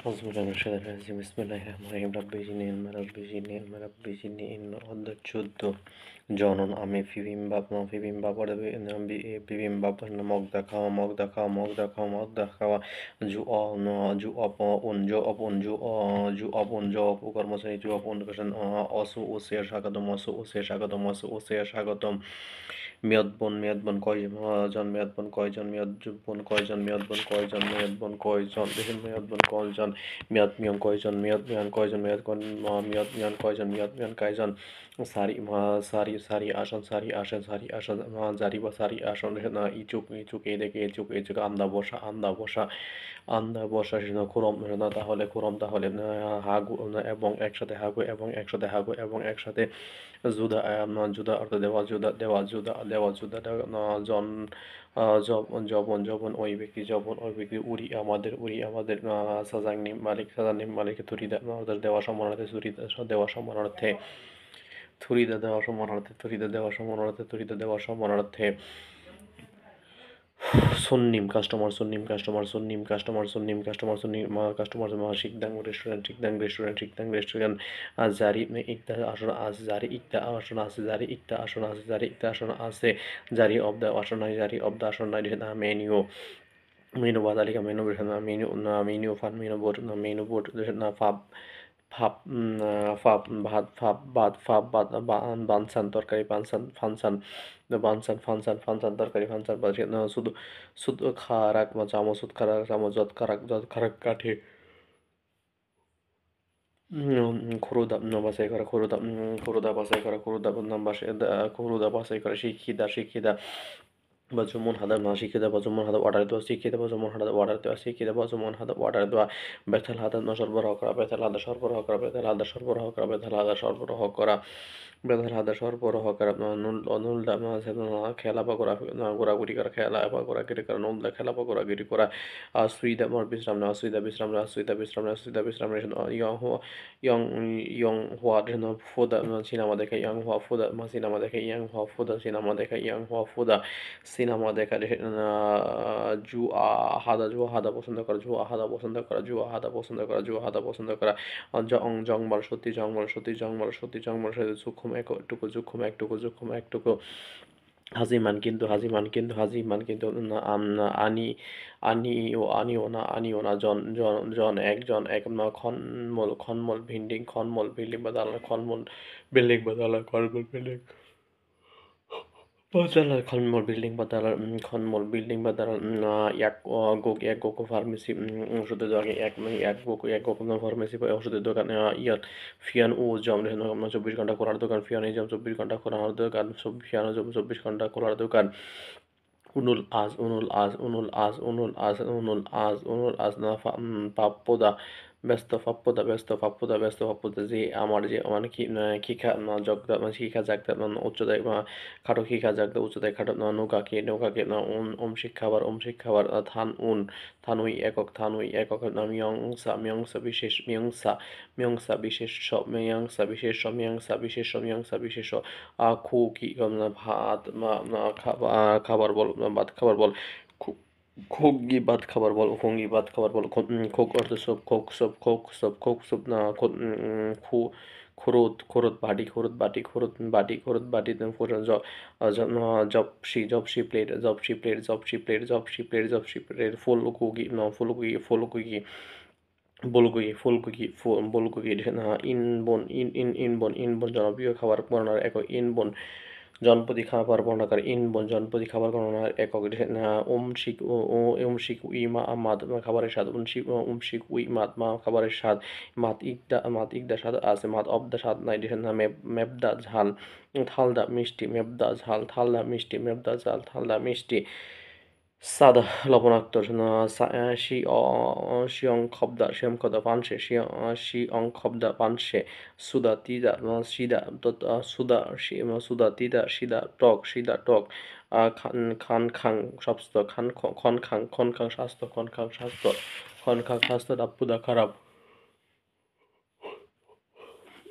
أعوذ بالله من الشيطان الرجيم بسم الله الرحمن الرحيم ربي জিনিন রব্বি জিনিন রব্বি জিনিন অধ্যায় 14 জনন আমি ফিবিম্বাপ বিবিম্বাপ মগ দেখাওয়া জু অপ উন জো অপ উন জু অপ কর্মচারী জু অপ উন অসু ওসে স্বাগতম মেয়াদবন কয়জন মেয়াদমিয়ং কয়জন সারি আসন সারি আসন ইচুক এদিকে ইচুক আন্দা বসা তাহলে হাগু এবং একসাথে জুদা অর্থ দেওয়া জুদা জন জবন ওই ব্যক্তি উড়ি আমাদের সাজাংনি মালিক থুরিদা দেওয়া সম্মানার্থে থুরিদা দেওয়া সম্মানার্থে সুন্নিম কাস্টমার শিকদাং রেস্টুরেন্ট জারি ইকতা আসন আছে জারি অব দ্য আসন নাই মেনু বাদালিকা মেনু বোর্ড ফাব বানসান তরকারি ফানসান তরকারি শুধু খারাক চামচ যত খারাক কাঠে খরুদা বাছাই করা শিক্ষিতা বাজুমন হাদা শিক্ষিতা বাজুমন হাদা অর্ডার দেওয়া শিক্ষিতা বাজুমন হাদা অর্ডার দেওয়া বেতাল হাদা সরবরাহ করা বেতাল হাদা সরবরাহ করা নুলদা খেলা বা ঘোরাঘুরি করা খেলা বা ঘোরাঘুরি করা সুইদা বিশ্রাম নেওয়া বিশ্রাম ইয়ং হওয়া ফোদা সিনেমা দেখা ইয়ং হওয়া ফোদা সিনেমা দেখা জু হাদা পছন্দ করা জংমাল সত্যি জুখুম একটুকু হাজিমান কিন্তু আনিও না জন একজন খনমল বিল্ডিং বা দালান খনমল বিল্ডিং বা দালান এক গোকো ফার্মেসি ওষুধের দোকান এক গোকো ফার্মেসি ওষুধের দোকান ফিয়ান ও জম 24 ঘন্টা খোলার দোকান ফিয়ান জম 24 ঘন্টা খোলার দোকান ফিয়ান জম 24 ঘন্টা খোলার দোকান উনুল আজ না পাপ্পদা ব্যস্ত পাপ্পদা যে আমার খিখা জগদা খিখা জাগদা উচ্চতায় খাটো খিখা জাগদা উচ্চতায় খাটো নৌকাকে অমসিক খাবার থানুই একক মিয়ংসা বিশেষ খুকি ভাত খাবার বল খোগগি ভাত খাবার বল খোক অর্থ সব না খরুদ বাটি জপসি প্লেট ফুলকুকি ইনবন জনপ্রিয় খাবার বর্ণনার একক ইনবন জনপদী খাবার বর্ণনাকার জনপদী খাবার গণনার একক উই মাদ খাবারের স্বাদ উই মাদ খাবারের স্বাদ মাত ইকদা স্বাদ আছে মাত অব দা স্বাদ নাই মেবদা ঝাল থালদা মিষ্টি সাদা লবণাক্ত শিয়ং খবদা পানসে সুদা সিদা টক খান স্বাস্থ্য দাপ্পুদা খারাপ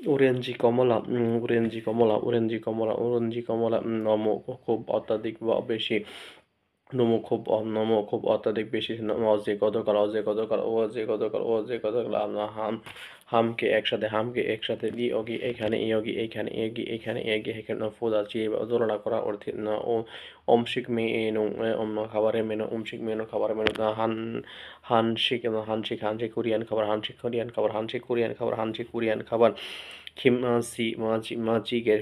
অরেঞ্জি কমলা নম খুব অত্যাধিক বা বেশি নমো খুব অত্যাধিক বেশি অজে গতকাল অজে গতকাল অজে গতকাল অজে গতকাল হামকে একসাথে ইয়োগি এখানে ইয়োগি এইখানে এগি এখানে এগি এখানে ফোদা চিয়ে তুলনা করা অর্থে ও অমসিক মেনু খাবারের মেনু অমসিক মেনু খাবারের মেনু হানসিক হানসিক কোরিয়ান খাবার হানসিক কোরিয়ান খাবার হানসিক কোরিয়ান খাবার হানসিক কোরিয়ান খাবার 김치 찌개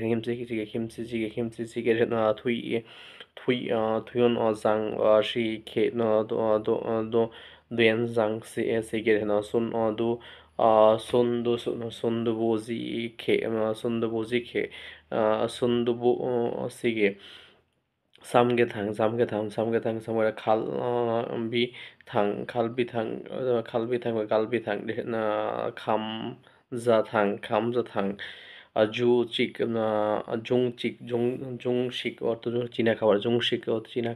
투연 시 도 된장 시게나 손도 손도 시게 삼계탕 somewhere 갈비탕 감자탕 중식 অর্থ চীনা খাবার 중식 অর্থ চীনা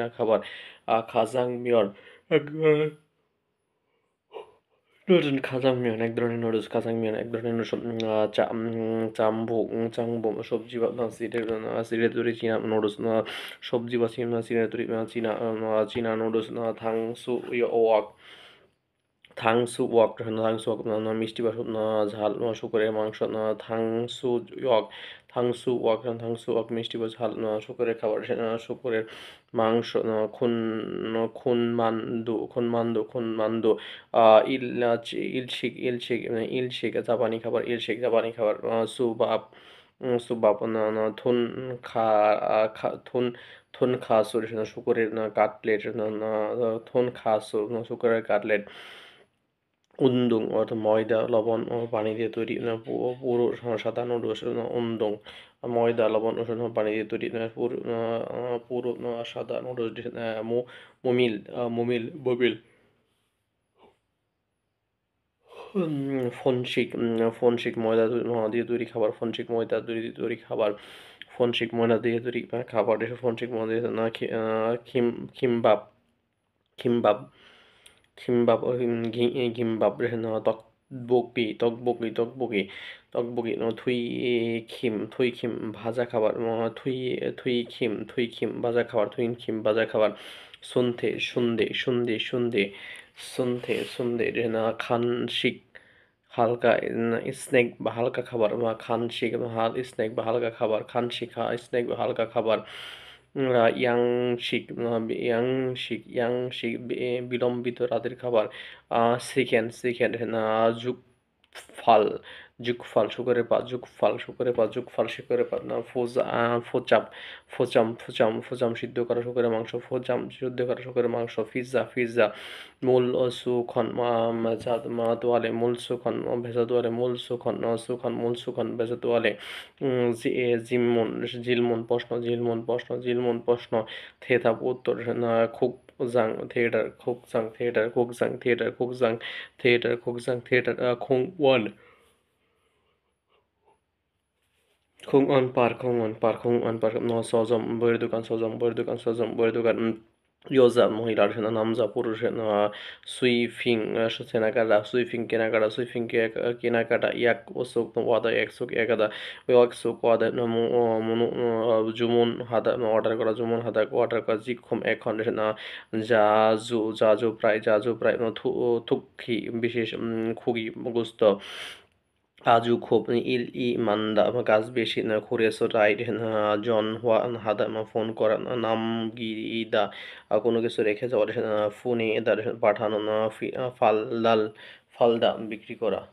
খাবার খাজাংমিয়ন এক ধরনের নুডলস খাজাংমিয়ন এক ধরনের চাম্বো সবজি বা সিলেট তৈরি চীনা নুডলস সবজি বা সিলেট তৈরি চীনা নুডলস 탕수옥 মিষ্টি বা ঝাল শুকরের মাংস 탕수옥 মিষ্টি বা ঝাল শুকরের খাবার শুকরের মাংস খুনমান্দু ইলশিক জাপানি খাবার সুবাব থুন খা থুন থুনখাসু শুকরের কাটলেট থুনখাসু শুকরের কাটলেট উন্দুং অর্থাৎ ময়দা লবণ ও পানি দিয়ে তৈরি পুরো সাদা নুডলস উন্দুং ময়দা লবণ ও পানি দিয়ে তৈরি পুরো সাদা নুডলস মুমিল মুমিল ববিল ফনসিক ময়দা দিয়ে তৈরি খাবার ফনসিক ময়দা দিয়ে তৈরি খাবার ফনসিক ময়দা দিয়ে খিমবাব খিমবাব খিমবাব গিমবাব তকবকি থুই খিম ভাজা খাবার থুই খিম ভাজা খাবার সন্ধে খানসিক হালকা স্ন্যাক বা হালকা খাবার বা খানসিক স্ন্যাক বা হালকা খাবার স্ন্যাক বা হালকা খাবার ইয়াংশিক বিলম্বিত রাতের খাবার সেকেন্ড জুকফাল জুকফাল শুকরের পা ফোচাম সিদ্ধ করা শুকরের মাংস পিৎজা মূল সুখন তোয়ালে মূল সুখন ভেজা তোয়ালে জিলমন প্রশ্ন থেতাব উত্তর থিয়েটার খুং খংঅন পার্ক বইয়ের দোকান ইয়োজা মহিলার নামজা পুরুষের কেনাকাটা এক সুক একাদা জুমন হাদা অর্ডার করা জিক্ষম এখন জাজু প্রায় থুক্ষি বিশেষ খুগি গুস্ত আজু খুব মান্দা কাজ বেশি খুরেছো রাইট জন হুয়ান হাদা ফোন করা নাম গিদা কোনো কিছু রেখে যাওয়ার ফোনে পাঠানো ফালদা বিক্রি করা